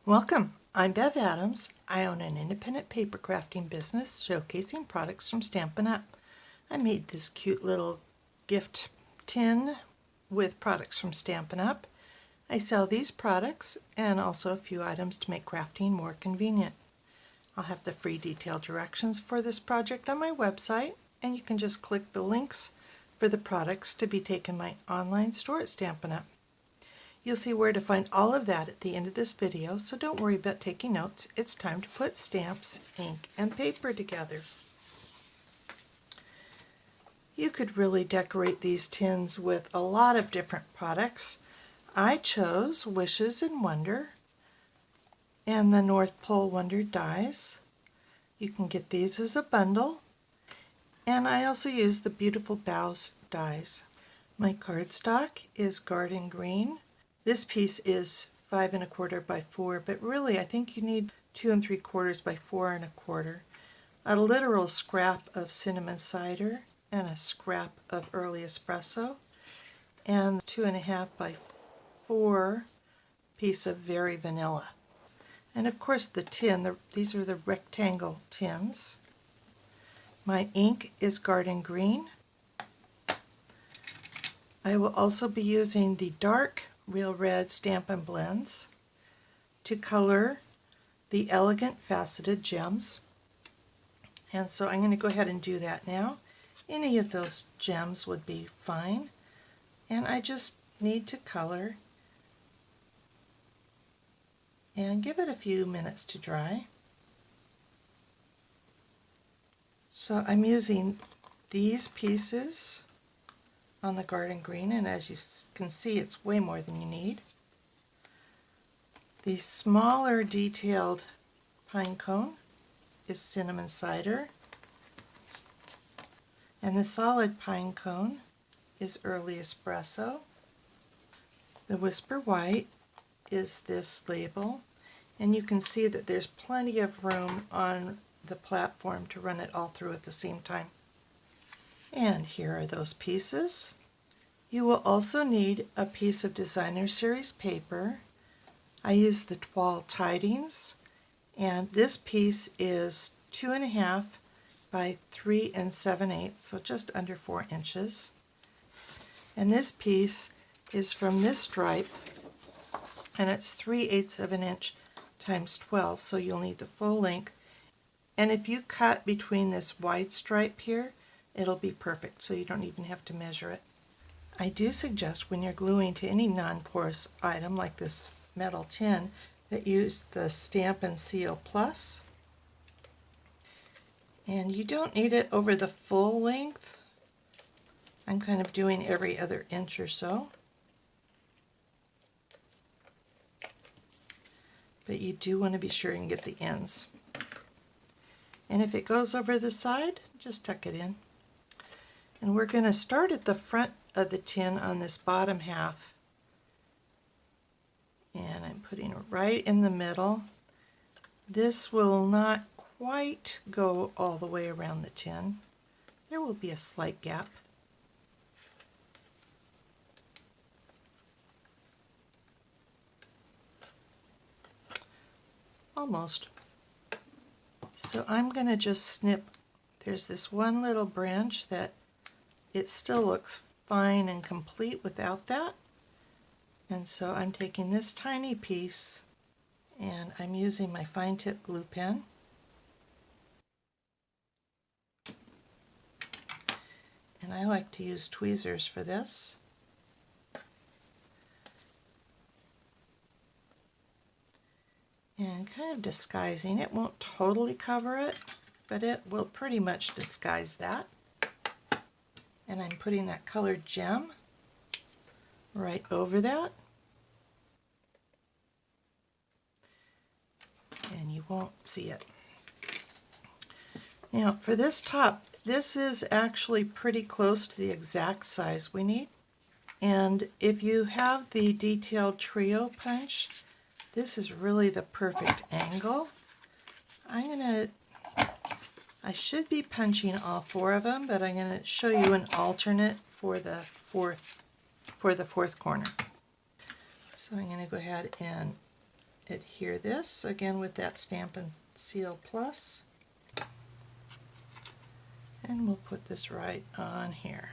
Welcome, I'm Bev Adams. I own an independent paper crafting business showcasing products from Stampin' Up. I made this cute little gift tin with products from Stampin' Up. I sell these products and also a few items to make crafting more convenient. I'll have the free detailed directions for this project on my website, and you can just click the links for the products to be taken to my online store at Stampin' Up. You'll see where to find all of that at the end of this video, so don't worry about taking notes. It's time to put stamps, ink, and paper together. You could really decorate these tins with a lot of different products. I chose Wishes and Wonder and the North Pole Wonder dies. You can get these as a bundle. And I also use the Beautiful Boughs dies. My cardstock is Garden Green. This piece is 5 1/4 by 4, but really I think you need 2 3/4 by 4 1/4. A literal scrap of cinnamon cider and a scrap of early espresso, and 2 1/2 by 4 piece of very vanilla. And of course the tin, these are the rectangle tins. My ink is Garden Green. I will also be using the dark Real Red Stampin' Blends to color the elegant faceted gems. And so I'm going to go ahead and do that now. Any of those gems would be fine. And I just need to color and give it a few minutes to dry. So I'm using these pieces on the Garden Green, and as you can see, it's way more than you need. The smaller detailed pine cone is cinnamon cider, and the solid pine cone is early espresso. The Whisper White is this label, and you can see that there's plenty of room on the platform to run it all through at the same time. And here are those pieces. You will also need a piece of Designer Series paper. I use the Toile Tidings, and this piece is 2 1/2 by 3 7/8, so just under 4 inches. And this piece is from this stripe, and it's 3/8 of an inch times 12, so you'll need the full length. And if you cut between this wide stripe here, it'll be perfect, so you don't even have to measure it. I do suggest when you're gluing to any non-porous item like this metal tin that you use the Stampin' Seal Plus. And you don't need it over the full length. I'm kind of doing every other inch or so. But you do want to be sure you can get the ends. And if it goes over the side, just tuck it in. And we're going to start at the front of the tin on this bottom half. And I'm putting it right in the middle. This will not quite go all the way around the tin. There will be a slight gap. Almost. So I'm going to just snip. There's this one little branch that it still looks fine and complete without that. And so I'm taking this tiny piece and I'm using my fine tip glue pen. And I like to use tweezers for this. And kind of disguising. It won't totally cover it, but it will pretty much disguise that. And I'm putting that colored gem right over that. And you won't see it. Now for this top, this is actually pretty close to the exact size we need. And if you have the detailed trio punch, this is really the perfect angle. I should be punching all 4 of them, but I'm going to show you an alternate for the fourth corner. So I'm going to go ahead and adhere this again with that Stampin' Seal Plus. And we'll put this right on here.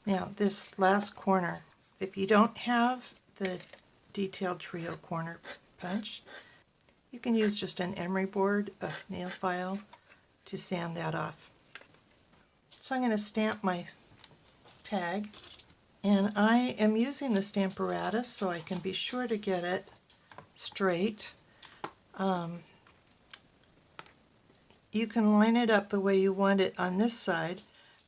Now this last corner, if you don't have the detailed trio corner punch, you can use just an emery board, a nail file, to sand that off. So I'm going to stamp my tag, and I am using the Stamparatus so I can be sure to get it straight. You can line it up the way you want it on this side,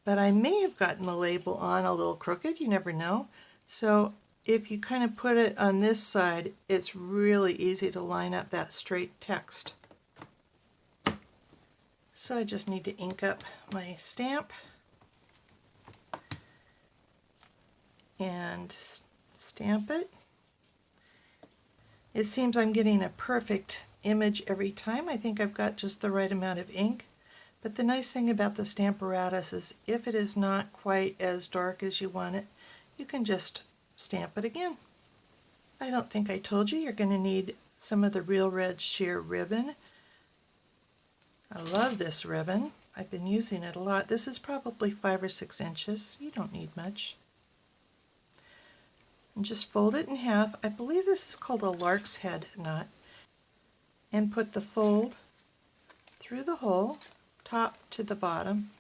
but I may have gotten the label on a little crooked, you never know. So if you kind of put it on this side, it's really easy to line up that straight text. So I just need to ink up my stamp and stamp it. It seems I'm getting a perfect image every time. I think I've got just the right amount of ink. But the nice thing about the Stamparatus is if it is not quite as dark as you want it, you can just stamp it again. I don't think I told you you're going to need some of the Real Red sheer ribbon. I love this ribbon. I've been using it a lot. This is probably 5 or 6 inches. You don't need much. And just fold it in half. I believe this is called a lark's head knot. And put the fold through the hole, top to the bottom.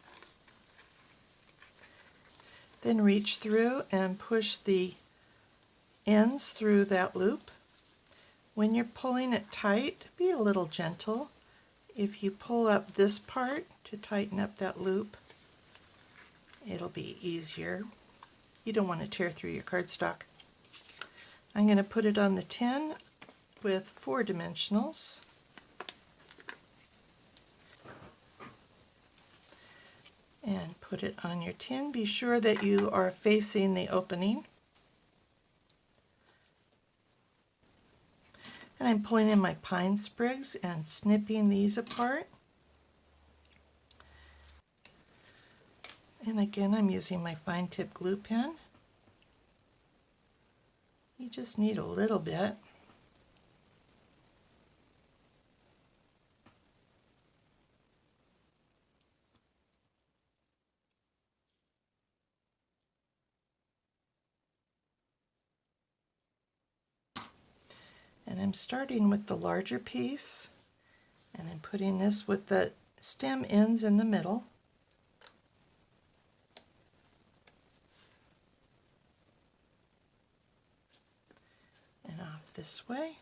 Then reach through and push the ends through that loop. When you're pulling it tight, be a little gentle. If you pull up this part to tighten up that loop, it'll be easier. You don't want to tear through your cardstock. I'm going to put it on the tin with 4 dimensionals. And put it on your tin. Be sure that you are facing the opening. And I'm pulling in my pine sprigs and snipping these apart. And again, I'm using my fine tip glue pen. You just need a little bit. And I'm starting with the larger piece, and I'm putting this with the stem ends in the middle. And off this way.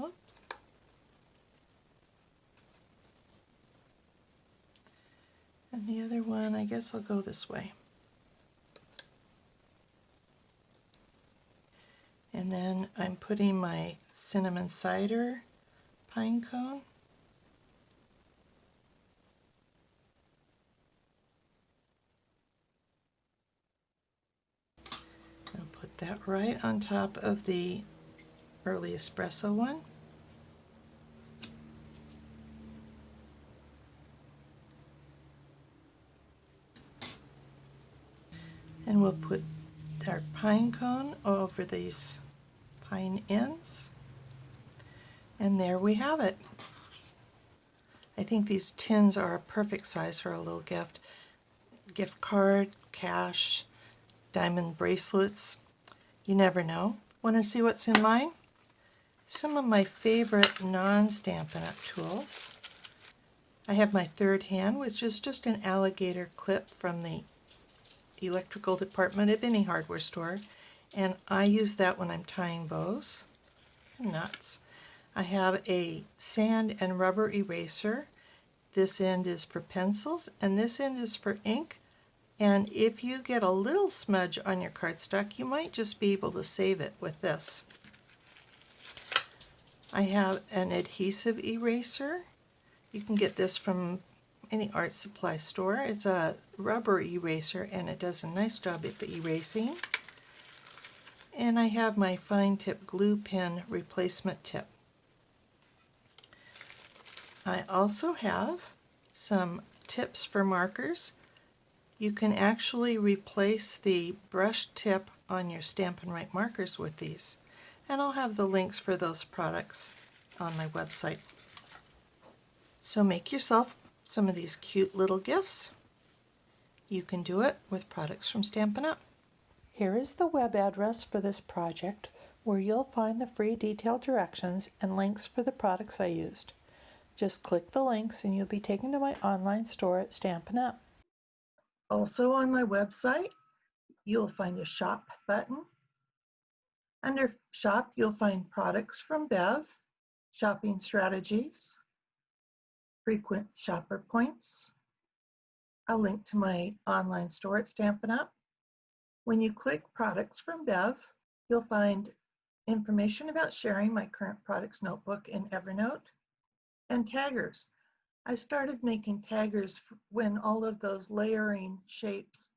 Oops. And the other one, I guess I'll go this way. And then I'm putting my cinnamon cider pine cone. I'll put that right on top of the early espresso one. And we'll put our pine cone over these pine ends. And there we have it. I think these tins are a perfect size for a little gift. Gift card, cash, diamond bracelets. You never know. Want to see what's in mine? Some of my favorite non-Stampin' Up! Tools. I have my third hand, which is just an alligator clip from the electrical department of any hardware store, and I use that when I'm tying bows. Nuts. I have a sand and rubber eraser. This end is for pencils and this end is for ink, and if you get a little smudge on your cardstock, you might just be able to save it with this. I have an adhesive eraser. You can get this from any art supply store. It's a rubber eraser and it does a nice job at the erasing. And I have my fine tip glue pen replacement tip. I also have some tips for markers. You can actually replace the brush tip on your Stampin' Write markers with these, and I'll have the links for those products on my website. So make yourself some of these cute little gifts. You can do it with products from Stampin' Up! Here is the web address for this project, where you'll find the free detailed directions and links for the products I used. Just click the links and you'll be taken to my online store at Stampin' Up! Also on my website, you'll find a shop button. Under shop, you'll find products from Bev, shopping strategies, frequent shopper points, a link to my online store at Stampin' Up! When you click products from Bev, you'll find information about sharing my current products notebook in Evernote, and taggers. I started making taggers when all of those layering shapes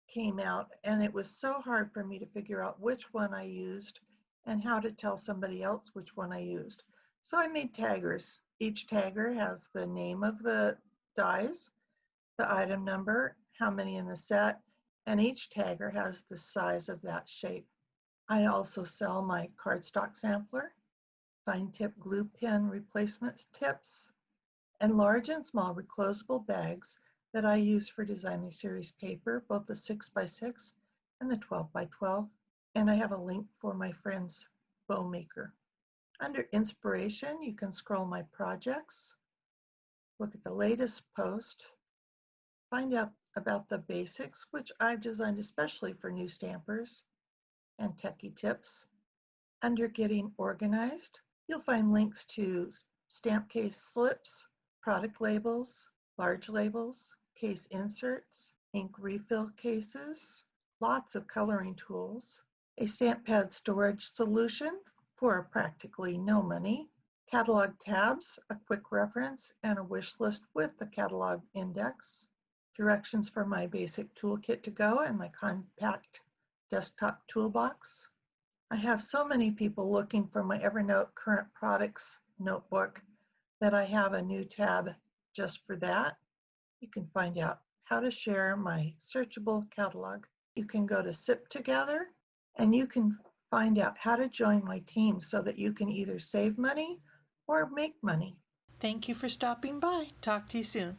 came out, and it was so hard for me to figure out which one I used and how to tell somebody else which one I used. So I made taggers. Each tagger has the name of the dies, the item number, how many in the set, and each tagger has the size of that shape. I also sell my cardstock sampler, fine tip glue pen replacement tips, and large and small reclosable bags that I use for designer series paper, both the 6x6 and the 12x12. And I have a link for my friend's bow maker. Under inspiration, you can scroll my projects, look at the latest post, find out about the basics, which I've designed especially for new stampers, and techie tips. Under getting organized, you'll find links to stamp case slips, product labels, large labels, case inserts, ink refill cases, lots of coloring tools, a stamp pad storage solution for practically no money, catalog tabs, a quick reference, and a wish list with the catalog index, directions for my basic toolkit to go and my compact desktop toolbox. I have so many people looking for my Evernote current products notebook that I have a new tab just for that. You can find out how to share my searchable catalog. You can go to SIP Together and you can find out how to join my team so that you can either save money or make money. Thank you for stopping by. Talk to you soon.